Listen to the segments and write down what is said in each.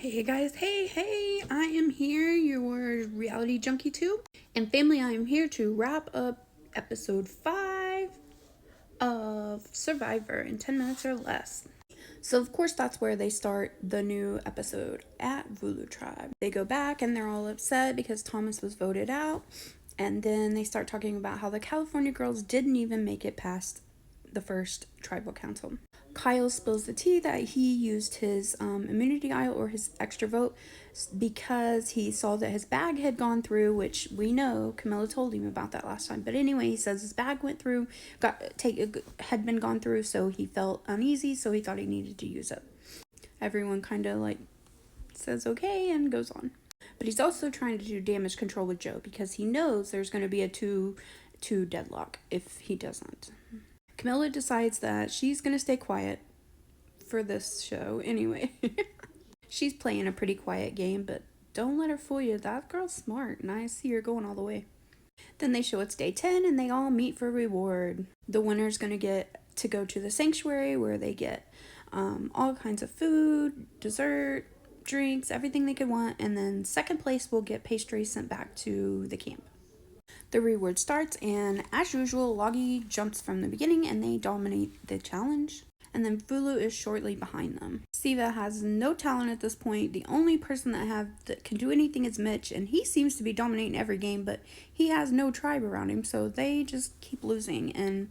Hey guys, hey, I am here, your reality junkie too. And family, I am here to wrap up episode 5 of Survivor in 10 minutes or less. So, of course, that's where they start the new episode at Vulu Tribe. They go back and they're all upset because Thomas was voted out. And then they start talking about how the California girls didn't even make it past the first tribal council. Kyle spills the tea that he used his immunity aisle or his extra vote because he saw that his bag had gone through, which we know Camilla told him about that last time. But anyway, he says his bag went through, had been gone through, so he felt uneasy, so he thought he needed to use it. Everyone kind of says okay and goes on. But he's also trying to do damage control with Joe because he knows there's going to be a two deadlock if he doesn't. Camilla decides that she's going to stay quiet for this show anyway. She's playing a pretty quiet game, but don't let her fool you. That girl's smart, and I see her going all the way. Then they show it's day 10, and they all meet for reward. The winner's going to get to go to the sanctuary where they get all kinds of food, dessert, drinks, everything they could want, and then second place will get pastries sent back to the camp. The reward starts, and as usual, Logie jumps from the beginning and they dominate the challenge. And then Vulu is shortly behind them. Siva has no talent at this point. The only person that can do anything is Mitch, and he seems to be dominating every game, but he has no tribe around him, so they just keep losing. And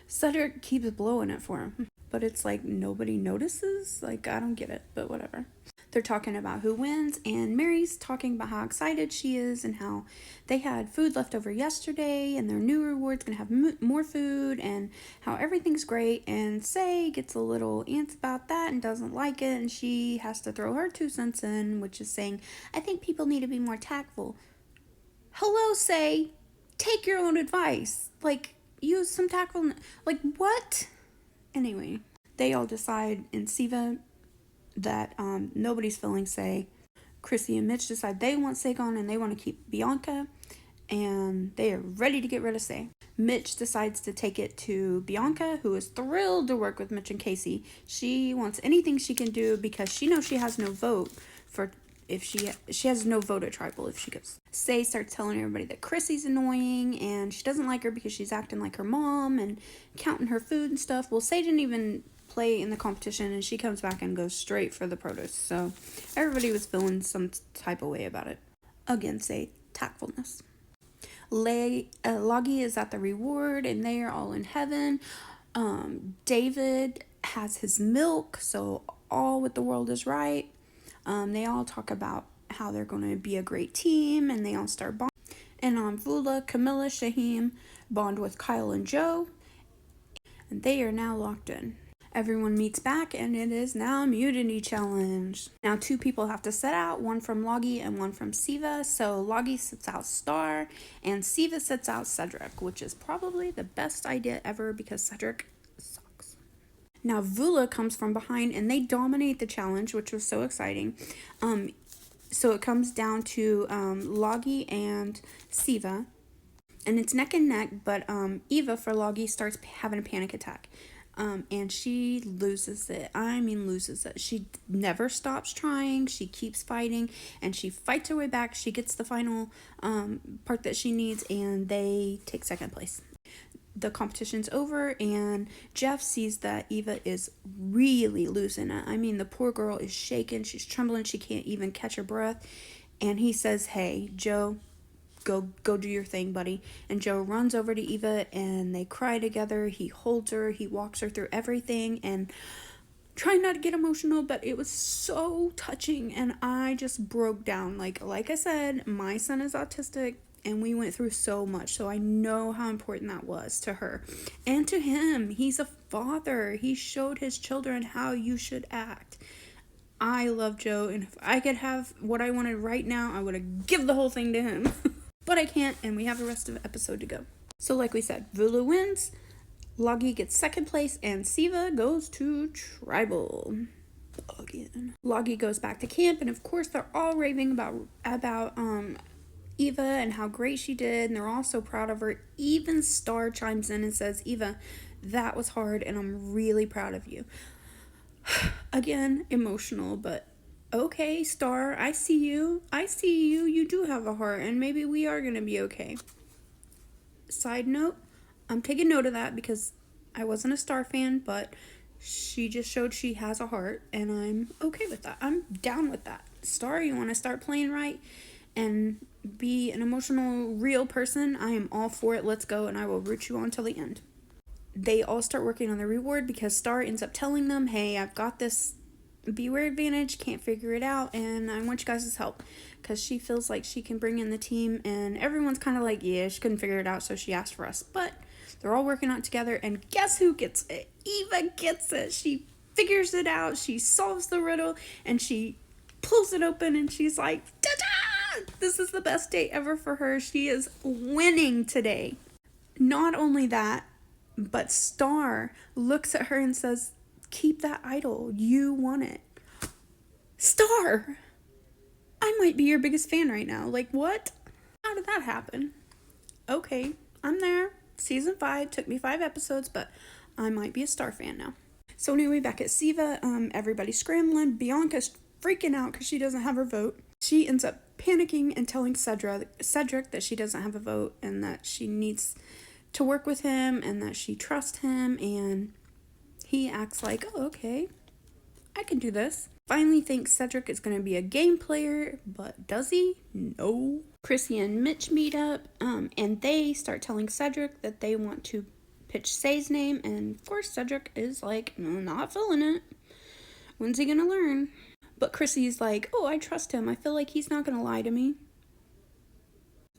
Cedric keeps blowing it for him. But it's like nobody notices. I don't get it, but whatever. They're talking about who wins, and Mary's talking about how excited she is and how they had food left over yesterday and their new reward's going to have more food and how everything's great. And Say gets a little antsy about that and doesn't like it, and she has to throw her 2 cents in, which is saying, I think people need to be more tactful. Hello, Say. Take your own advice. Use some tactfulness. What? Anyway, they all decide in Siva that nobody's feeling Say. Chrissy and Mitch decide they want Say gone and they want to keep Bianca, and they are ready to get rid of Say. Mitch decides to take it to Bianca, who is thrilled to work with Mitch and Casey. She wants anything she can do because she knows she has no vote for if she has no vote at tribal if she goes. Say starts telling everybody that Chrissy's annoying and she doesn't like her because she's acting like her mom and counting her food and stuff. Well, Say didn't even play in the competition, and she comes back and goes straight for the produce, so everybody was feeling some type of way about it. Again, Say tactfulness. Logie is at the reward and they are all in heaven. David has his milk, so all with the world is right. They all talk about how they're going to be a great team, and they all start bonding. And on Vula, Camilla, Shaheem bond with Kyle and Joe, and they are now locked in. Everyone meets back, and it is now a mutiny challenge. Now 2 people have to set out, one from Logie and one from Siva. So Logie sits out Star, and Siva sits out Cedric, which is probably the best idea ever because Cedric sucks. Now Vula comes from behind, and they dominate the challenge, which was so exciting. So it comes down to Logie and Siva, and it's neck and neck, but Eva for Logie starts having a panic attack. And she loses it. Loses it. She never stops trying. She keeps fighting, and she fights her way back. She gets the final part that she needs, and they take second place. The competition's over, and Jeff sees that Eva is really losing it. The poor girl is shaking. She's trembling. She can't even catch her breath. And he says, hey, Joe, go do your thing, buddy. And Joe runs over to Eva and they cry together. He holds her, he walks her through everything, and trying not to get emotional, but it was so touching, and I just broke down. Like I said, my son is autistic, and we went through so much, so I know how important that was to her and to him. He's a father. He showed his children how you should act. I love Joe, and if I could have what I wanted right now, I would have given the whole thing to him. But I can't, and we have the rest of the episode to go. So like we said, Vulu wins, Logie gets second place, and Siva goes to tribal again. Logie goes back to camp, and of course they're all raving about Eva and how great she did, and they're all so proud of her. Even Star chimes in and says, Eva, that was hard, and I'm really proud of you. Again, emotional, but Okay, Star, I see you. I see you. You do have a heart, and maybe we are gonna be okay. Side note, I'm taking note of that because I wasn't a Star fan, but she just showed she has a heart, and I'm okay with that. I'm down with that. Star, you want to start playing right and be an emotional, real person? I am all for it. Let's go, and I will root you on till the end. They all start working on the reward because Star ends up telling them, hey, I've got this beware advantage, can't figure it out, and I want you guys' help because she feels like she can bring in the team, and everyone's kind of like, yeah, she couldn't figure it out, so she asked for us. But they're all working on it together, and guess who gets it? Eva gets it. She figures it out, she solves the riddle, and she pulls it open, and she's like, ta-da! This is the best day ever for her. She is winning today. Not only that, but Star looks at her and says, keep that idol. You want it. Star! I might be your biggest fan right now. Like, what? How did that happen? Okay, I'm there. Season 5. Took me 5 episodes, but I might be a Star fan now. So anyway, back at Siva, everybody's scrambling. Bianca's freaking out because she doesn't have her vote. She ends up panicking and telling Cedric that she doesn't have a vote and that she needs to work with him and that she trusts him, and he acts like, oh, okay, I can do this. Finally thinks Cedric is going to be a game player, but does he? No. Chrissy and Mitch meet up, and they start telling Cedric that they want to pitch Say's name, and of course Cedric is like, no, not feeling it. When's he going to learn? But Chrissy's like, oh, I trust him. I feel like he's not going to lie to me.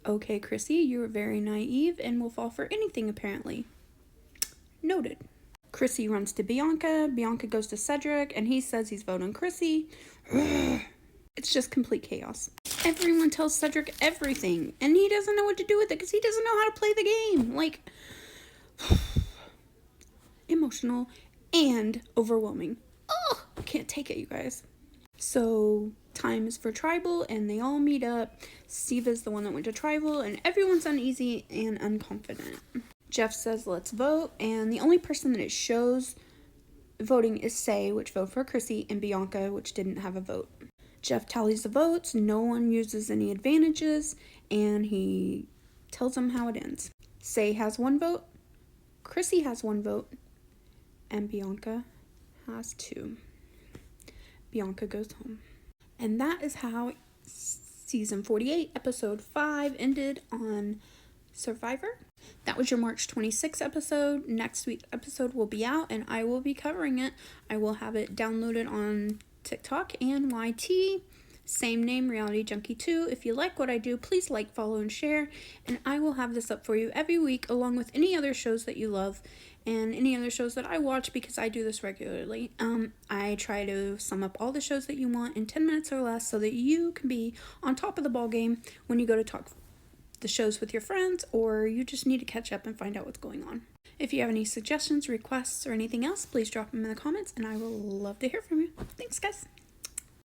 Okay, Chrissy, you're very naive and will fall for anything apparently. Noted. Chrissy runs to Bianca. Bianca goes to Cedric, and he says he's voting Chrissy. It's just complete chaos. Everyone tells Cedric everything, and he doesn't know what to do with it because he doesn't know how to play the game. Like, emotional and overwhelming. Oh, I can't take it, you guys. So, time is for tribal, and they all meet up. Siva's the one that went to tribal, and everyone's uneasy and unconfident. Jeff says, let's vote, and the only person that it shows voting is Say, which voted for Chrissy, and Bianca, which didn't have a vote. Jeff tallies the votes, no one uses any advantages, and he tells them how it ends. Say has 1 vote, Chrissy has 1 vote, and Bianca has 2. Bianca goes home. And that is how season 48, episode 5 ended on Survivor. That was your March 26th episode. Next week's episode will be out, and I will be covering it. I will have it downloaded on TikTok and YT. Same name, Reality Junkie 2. If you like what I do, please like, follow, and share. And I will have this up for you every week, along with any other shows that you love and any other shows that I watch, because I do this regularly. I try to sum up all the shows that you want in 10 minutes or less so that you can be on top of the ball game when you go to talk the shows with your friends, or you just need to catch up and find out what's going on. If you have any suggestions, requests, or anything else, please drop them in the comments, and I will love to hear from you. Thanks, guys.